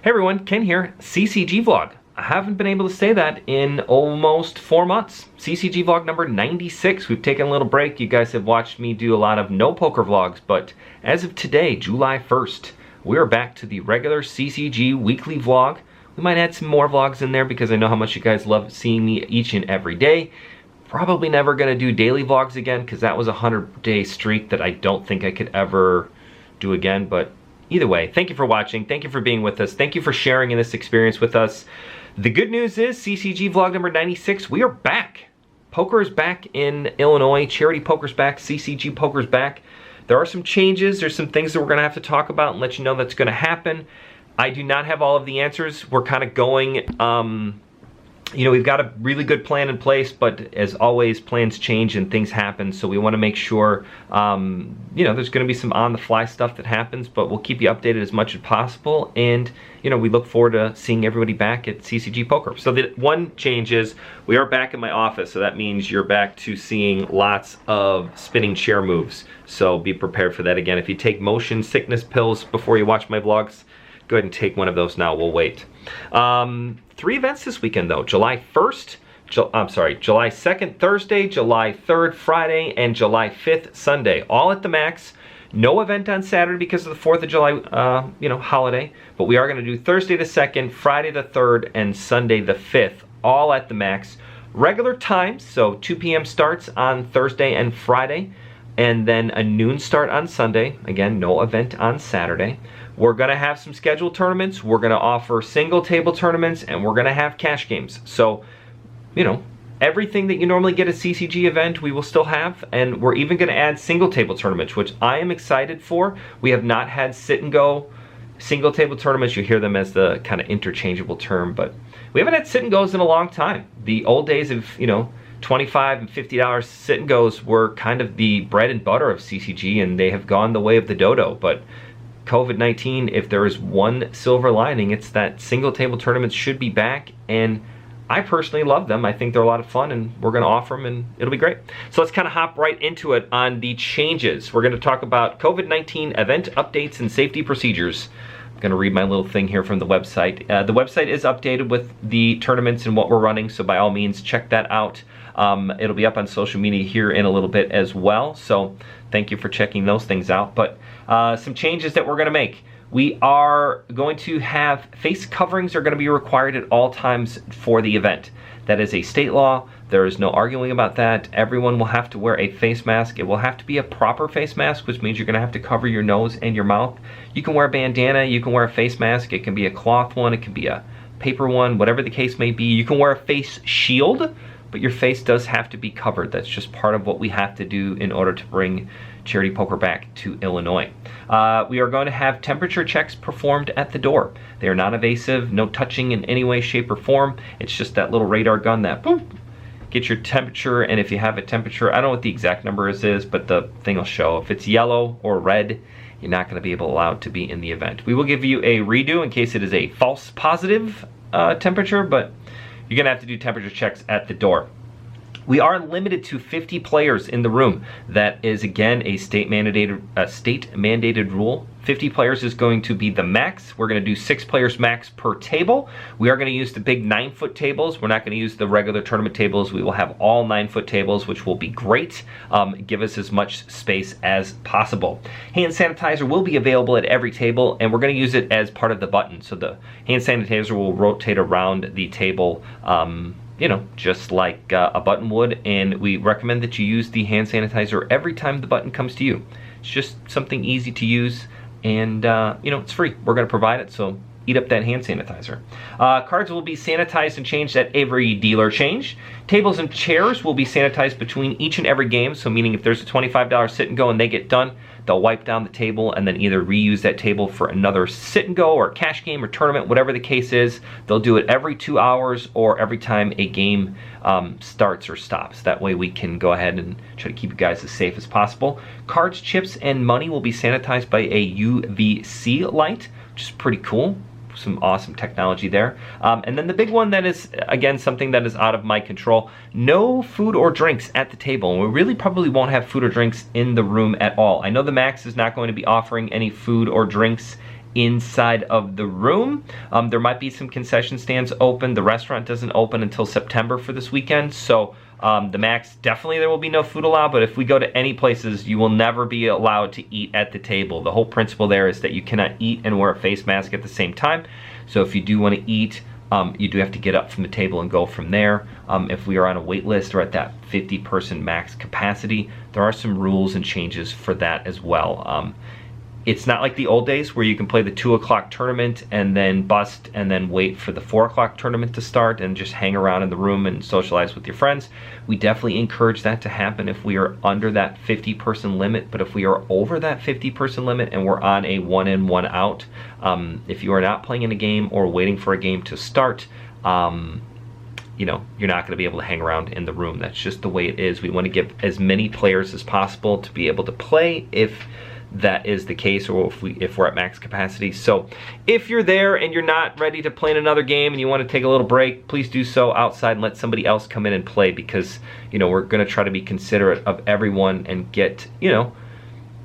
Hey everyone, Ken here, CCG vlog. I haven't been able to say that in almost 4 months. CCG vlog number 96. We've taken a little break. You guys have watched me do a lot of no poker vlogs, but as of today, July 1st, we are back to the regular CCG weekly vlog. We might add some more vlogs in there because I know how much you guys love seeing me each and every day. Probably never gonna do daily vlogs again because that was a 100-day streak that I don't think I could ever do again, but either way, thank you for watching. Thank you for being with us. Thank you for sharing in this experience with us. The good news is CCG vlog number 96, we are back. Poker is back in Illinois. Charity poker's back. CCG poker's back. There are some changes. There's some things that we're going to have to talk about and let you know that's going to happen. I do not have all of the answers. We're kind of going, you know, we've got a really good plan in place, but as always, plans change and things happen. So we want to make sure, you know, there's going to be some on-the-fly stuff that happens, but we'll keep you updated as much as possible. And, you know, we look forward to seeing everybody back at CCG Poker. So the one change is we are back in my office. So that means you're back to seeing lots of spinning chair moves. So be prepared for that again. If you take motion sickness pills before you watch my vlogs, go ahead and take one of those now. We'll wait. 3 events this weekend though. July 1st, July 2nd, Thursday, July 3rd, Friday, and July 5th, Sunday. All at the max. No event on Saturday because of the 4th of July, you know, holiday. But we are going to do Thursday the 2nd, Friday the 3rd, and Sunday the 5th. All at the max. Regular times, so 2 p.m. starts on Thursday and Friday. And then a noon start on Sunday. Again, no event on Saturday. We're going to have some scheduled tournaments. We're going to offer single table tournaments, and we're going to have cash games. So, you know, everything that you normally get at CCG event, we will still have. And we're even going to add single table tournaments, which I am excited for. We have not had sit and go single table tournaments. You hear them as the kind of interchangeable term, but we haven't had sit and goes in a long time. The old days of, you know, $25 and $50 sit and goes were kind of the bread and butter of CCG, and they have gone the way of the dodo. But COVID-19, if there is one silver lining, it's that single table tournaments should be back, and I personally love them. I think they're a lot of fun, and we're going to offer them, and it'll be great. So let's kind of hop right into it on the changes. We're going to talk about COVID-19 event updates and safety procedures. I'm going to read my little thing here from the website. The website is updated with the tournaments and what we're running, so by all means, check that out. It'll be up on social media here in a little bit as well, so thank you for checking those things out. But some changes that we're going to make. We are going to have face coverings are going to be required at all times for the event. That is a state law. There is no arguing about that. Everyone will have to wear a face mask. It will have to be a proper face mask, which means you're going to have to cover your nose and your mouth. You can wear a bandana. You can wear a face mask. It can be a cloth one. It can be a paper one, whatever the case may be. You can wear a face shield, but your face does have to be covered. That's just part of what we have to do in order to bring Charity Poker back to Illinois. We are going to have temperature checks performed at the door. They are non-invasive, no touching in any way, shape, or form. It's just that little radar gun that boop, gets your temperature, and if you have a temperature, I don't know what the exact number is, but the thing will show. If it's yellow or red, you're not going to be allowed to be in the event. We will give you a redo in case it is a false positive temperature, but you're going to have to do temperature checks at the door. We are limited to 50 players in the room. That is, again, a state mandated rule. 50 players is going to be the max. We're going to do 6 players max per table. We are going to use the big 9-foot tables. We're not going to use the regular tournament tables. We will have all 9-foot tables, which will be great. Give us as much space as possible. Hand sanitizer will be available at every table, and we're going to use it as part of the button. So the hand sanitizer will rotate around the table, you know, just like a button would, and we recommend that you use the hand sanitizer every time the button comes to you. It's just something easy to use, and you know, it's free. We're going to provide it, so eat up that hand sanitizer. Cards will be sanitized and changed at every dealer change. Tables and chairs will be sanitized between each and every game, so meaning if there's a $25 sit and go and they get done, they'll wipe down the table and then either reuse that table for another sit and go or cash game or tournament, whatever the case is. They'll do it every 2 hours or every time a game starts or stops. That way we can go ahead and try to keep you guys as safe as possible. Cards, chips, and money will be sanitized by a UVC light, which is pretty cool. Some awesome technology there. And then the big one that is, again, something that is out of my control, no food or drinks at the table. And we really probably won't have food or drinks in the room at all. I know the Max is not going to be offering any food or drinks inside of the room. There might be some concession stands open. The restaurant doesn't open until September for this weekend, so the max, definitely there will be no food allowed, but if we go to any places, you will never be allowed to eat at the table. The whole principle there is that you cannot eat and wear a face mask at the same time. So if you do want to eat, you do have to get up from the table and go from there. If we are on a wait list or at that 50-person max capacity, there are some rules and changes for that as well. It's not like the old days where you can play the 2 o'clock tournament and then bust and then wait for the 4 o'clock tournament to start and just hang around in the room and socialize with your friends. We definitely encourage that to happen if we are under that 50-person limit, but if we are over that 50-person limit and we're on a 1 in, 1 out, if you are not playing in a game or waiting for a game to start, you know, you're not going to be able to hang around in the room. That's just the way it is. We want to give as many players as possible to be able to play if that is the case, or if we're at max capacity. So if you're there and you're not ready to play in another game and you want to take a little break, please do so outside and let somebody else come in and play, because, you know, we're going to try to be considerate of everyone and get, you know,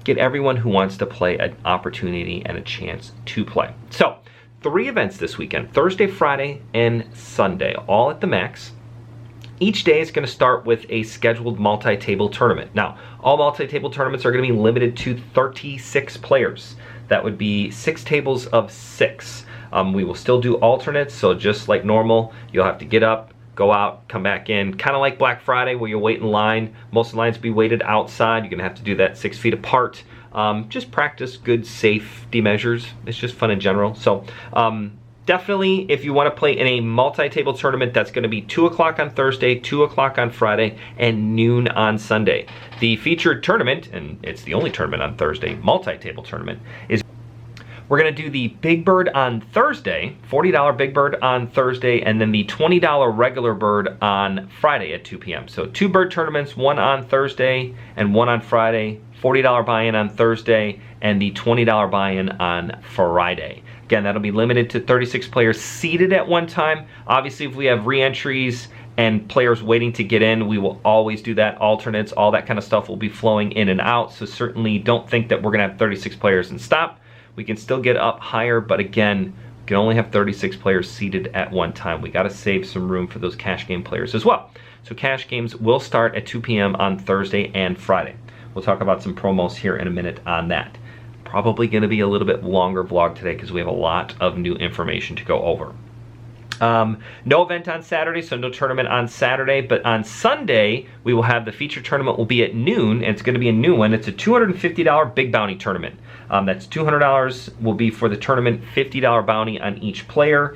get everyone who wants to play an opportunity and a chance to play. So 3 events this weekend: Thursday, Friday, and Sunday, all at the max. Each day is going to start with a scheduled multi-table tournament. Now, all multi-table tournaments are going to be limited to 36 players. That would be 6 tables of 6. We will still do alternates, so just like normal, you'll have to get up, go out, come back in. Kind of like Black Friday where you wait in line. Most of the lines will be waited outside. You're going to have to do that 6 feet apart. Just practice good safety measures. It's just fun in general. So, definitely, if you want to play in a multi-table tournament, that's going to be 2 o'clock on Thursday, 2 o'clock on Friday, and noon on Sunday. The featured tournament, and it's the only tournament on Thursday, multi-table tournament, is we're going to do the Big Bird on Thursday, $40 Big Bird on Thursday, and then the $20 regular bird on Friday at 2 p.m. So 2 bird tournaments, 1 on Thursday and 1 on Friday, $40 buy-in on Thursday, and the $20 buy-in on Friday. Again, that'll be limited to 36 players seated at one time. Obviously, if we have re-entries and players waiting to get in, we will always do that. Alternates, all that kind of stuff will be flowing in and out. So certainly don't think that we're going to have 36 players and stop. We can still get up higher, but again, we can only have 36 players seated at one time. We got to save some room for those cash game players as well. So cash games will start at 2 p.m. on Thursday and Friday. We'll talk about some promos here in a minute on that. Probably going to be a little bit longer vlog today because we have a lot of new information to go over. No event on Saturday, so no tournament on Saturday, but on Sunday, we will have the feature tournament will be at noon, and it's going to be a new one. It's a $250 Big Bounty tournament. That's $200 will be for the tournament, $50 bounty on each player.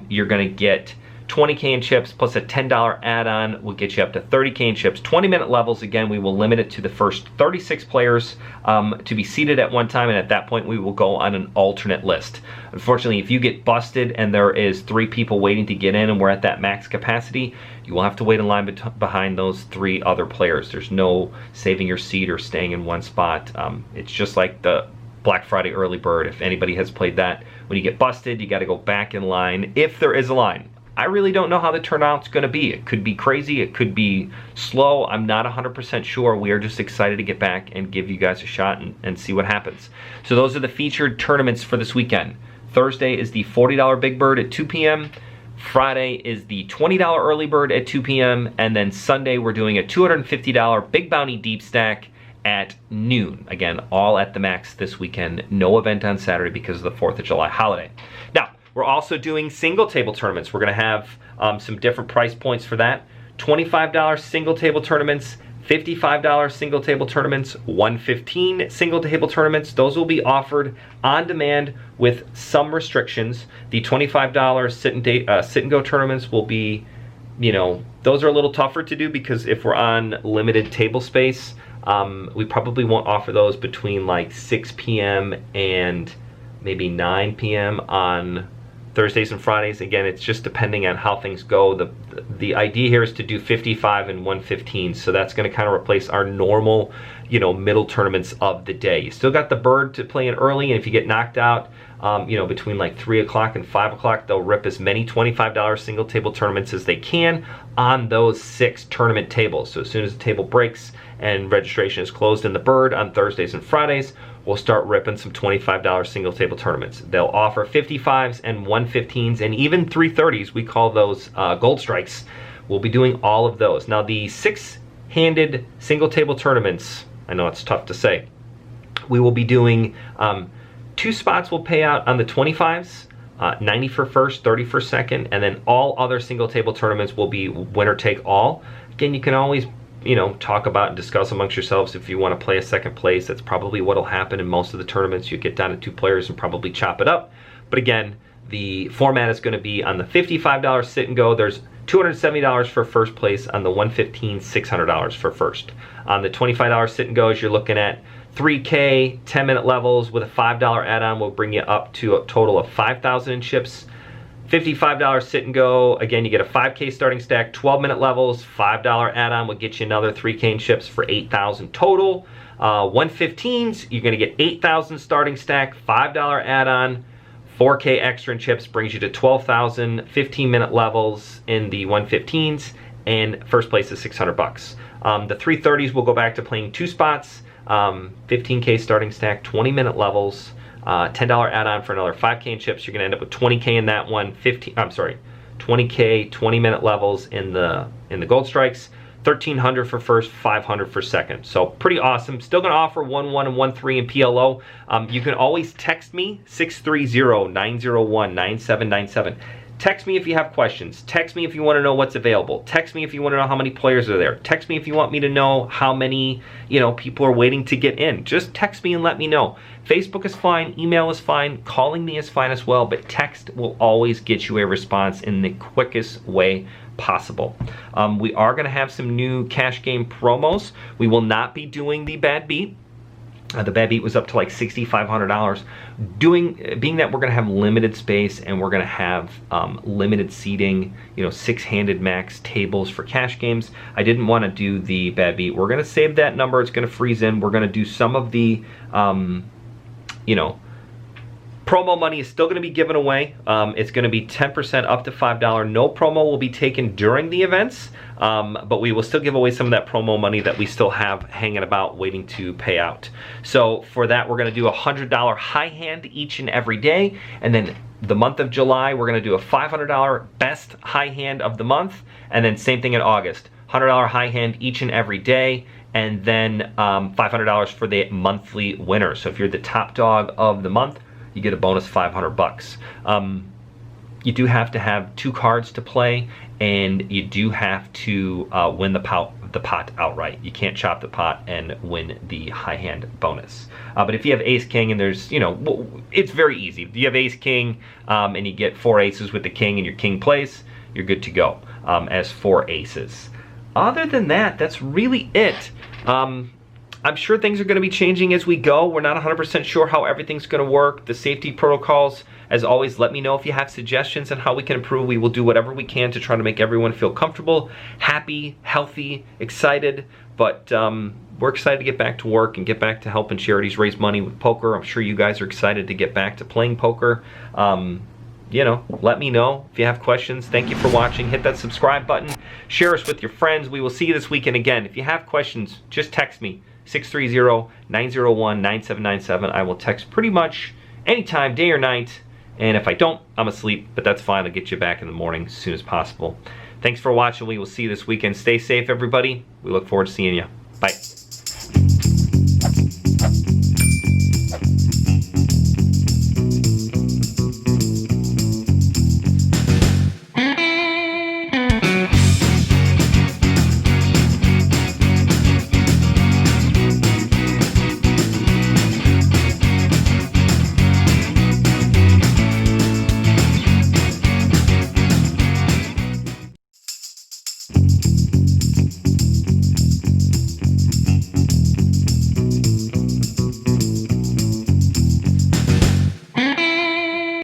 You're going to get 20K in chips plus a $10 add-on will get you up to 30K in chips. 20-minute levels. Again, we will limit it to the first 36 players to be seated at one time, and at that point we will go on an alternate list. Unfortunately, if you get busted and there is 3 people waiting to get in and we're at that max capacity, you will have to wait in line behind those 3 other players. There's no saving your seat or staying in one spot. It's just like the Black Friday early bird. If anybody has played that, when you get busted, you got to go back in line if there is a line. I really don't know how the turnout's going to be. It could be crazy. It could be slow. I'm not 100% sure. We are just excited to get back and give you guys a shot and see what happens. So those are the featured tournaments for this weekend. Thursday is the $40 Big Bird at 2 p.m. Friday is the $20 Early Bird at 2 p.m. And then Sunday we're doing a $250 Big Bounty Deep Stack at noon. Again, all at the max this weekend. No event on Saturday because of the 4th of July holiday. Now, we're also doing single table tournaments. We're going to have some different price points for that. $25 single table tournaments, $55 single table tournaments, $115 single table tournaments. Those will be offered on demand with some restrictions. The $25 sit and go tournaments will be, you know, those are a little tougher to do because if we're on limited table space, we probably won't offer those between like 6 p.m. and maybe 9 p.m. on Thursdays and Fridays. Again, it's just depending on how things go. The idea here is to do 55 and 115, so that's going to kind of replace our normal, you know, middle tournaments of the day. You still got the bird to play in early, and if you get knocked out, you know, between like 3 o'clock and 5 o'clock, they'll rip as many $25 single table tournaments as they can on those 6 tournament tables. So as soon as the table breaks and registration is closed in the bird on Thursdays and Fridays, we'll start ripping some $25 single table tournaments. They'll offer 55s and 115s and even 330s. We call those gold strikes. We'll be doing all of those. Now the 6-handed single table tournaments, I know it's tough to say, we will be doing 2 spots will pay out on the 25s, 90 for first, 30 for second, and then all other single table tournaments will be winner take all. Again, you can always, you know, talk about and discuss amongst yourselves if you want to play a second place. That's probably what will happen in most of the tournaments. You get down to 2 players and probably chop it up. But again, the format is going to be on the $55 sit and go. There's $270 for first place. On the 115, $600 for first. On the $25 sit and goes, you're looking at 3K, 10-minute levels with a $5 add-on will bring you up to a total of 5,000 in chips. $55 sit and go, again, you get a 5K starting stack, 12-minute levels, $5 add-on will get you another 3K in chips for 8,000 total. 115s, you're gonna get 8,000 starting stack, $5 add-on, 4K extra in chips brings you to 12,000, 15-minute levels in the 115s, and first place is 600 bucks. The 330s will go back to playing 2 spots, 15K starting stack, 20-minute levels, $10 add-on for another 5K in chips. You're gonna end up with 20K in that one. 20K, 20-minute levels in the gold strikes, 1,300 for first, 500 for second. So pretty awesome. Still gonna offer 1-1 and 1-3 in PLO. You can always text me 630-901-9797. Text me if you have questions. Text me if you want to know what's available. Text me if you want to know how many players are there. Text me if you want me to know how many, you know, people are waiting to get in. Just text me and let me know. Facebook is fine, email is fine, calling me is fine as well, but text will always get you a response in the quickest way possible. We are going to have some new cash game promos. We will not be doing the bad beat. The bad beat was up to like $6,500. Being that we're going to have limited space and we're going to have limited seating, you know, 6-handed max tables for cash games, I didn't want to do the bad beat. We're going to save that number. It's going to freeze in. We're going to do some of the, you know, promo money is still going to be given away. It's going to be 10% up to $5. No promo will be taken during the events, but we will still give away some of that promo money that we still have hanging about waiting to pay out. So for that, we're going to do a $100 high hand each and every day. And then the month of July, we're going to do a $500 best high hand of the month. And then same thing in August, $100 high hand each and every day. And then $500 for the monthly winner. So if you're the top dog of the month, you get a bonus 500 bucks. You do have to have 2 cards to play, and you do have to win the pot outright. You can't chop the pot and win the high hand bonus. But if you have ace king and there's, you know, it's very easy. If you have ace king and you get 4 aces with the king and your king plays, you're good to go as 4 aces. Other than that, that's really it. I'm sure things are going to be changing as we go. We're not 100% sure how everything's going to work. The safety protocols, as always, let me know if you have suggestions on how we can improve. We will do whatever we can to try to make everyone feel comfortable, happy, healthy, excited. But we're excited to get back to work and get back to helping charities raise money with poker. I'm sure you guys are excited to get back to playing poker. You know, let me know if you have questions. Thank you for watching. Hit that subscribe button. Share us with your friends. We will see you this weekend again. If you have questions, just text me. 630-901-9797. I will text pretty much anytime, day or night. And if I don't, I'm asleep, but that's fine. I'll get you back in the morning as soon as possible. Thanks for watching. We will see you this weekend. Stay safe, everybody. We look forward to seeing you. Bye.